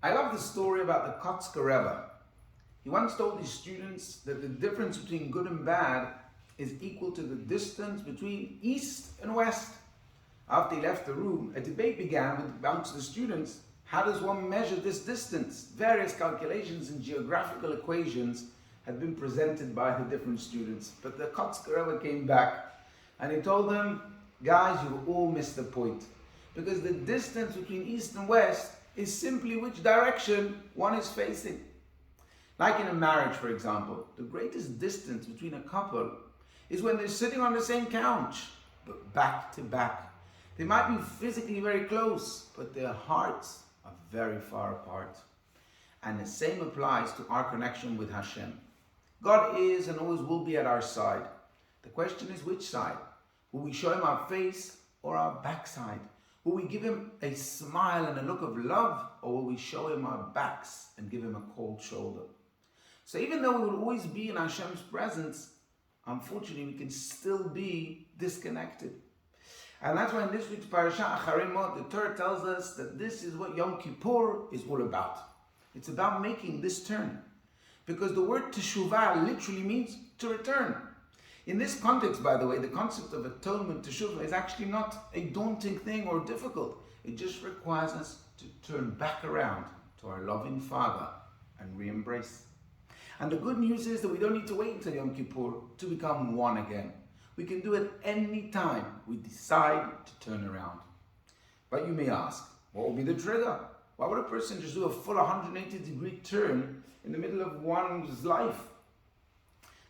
I love the story about the Katz CWH. He once told his students that the difference between good and bad is equal to the distance between east and west. After he left the room, a debate began amongst the students. How does one measure this distance? Various calculations and geographical equations had been presented by the different students. But the Katz CWH came back and he told them, guys, you all missed the point. Because the distance between east and west is simply which direction one is facing. Like in a marriage, for example, the greatest distance between a couple is when they're sitting on the same couch, but back to back. They might be physically very close, but their hearts are very far apart. And the same applies to our connection with Hashem. God is and always will be at our side. The question is which side? Will we show him our face or our backside? Will we give him a smile and a look of love, or will we show him our backs and give him a cold shoulder? So even though we will always be in Hashem's presence, unfortunately we can still be disconnected. And that's why in this week's parsha, Achrei, the Torah tells us that this is what Yom Kippur is all about. It's about making this turn. Because the word teshuvah literally means to return. In this context, by the way, the concept of atonement, teshuvah, is actually not a daunting thing or difficult. It just requires us to turn back around to our loving Father and re-embrace. And the good news is that we don't need to wait until Yom Kippur to become one again. We can do it any time we decide to turn around. But you may ask, what will be the trigger? Why would a person just do a full 180-degree turn in the middle of one's life?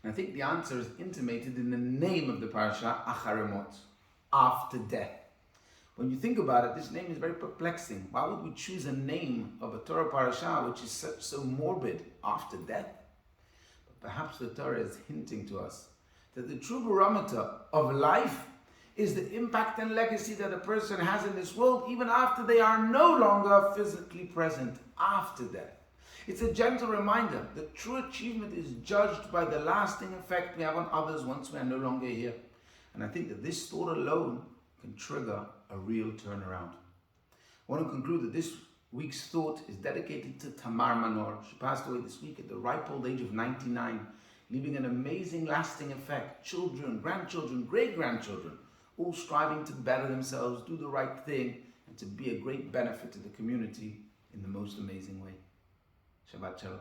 And I think the answer is intimated in the name of the parsha, Achrei, after death. When you think about it, this name is very perplexing. Why would we choose a name of a Torah parasha which is so morbid, after death? But perhaps the Torah is hinting to us that the true barometer of life is the impact and legacy that a person has in this world even after they are no longer physically present, after death. It's a gentle reminder that true achievement is judged by the lasting effect we have on others once we are no longer here. And I think that this thought alone can trigger a real turnaround. I want to conclude that this week's thought is dedicated to Tamar Manor. She passed away this week at the ripe old age of 99, leaving an amazing lasting effect. Children, grandchildren, great-grandchildren, all striving to better themselves, do the right thing, and to be a great benefit to the community in the most amazing way. Shabbat Shalom.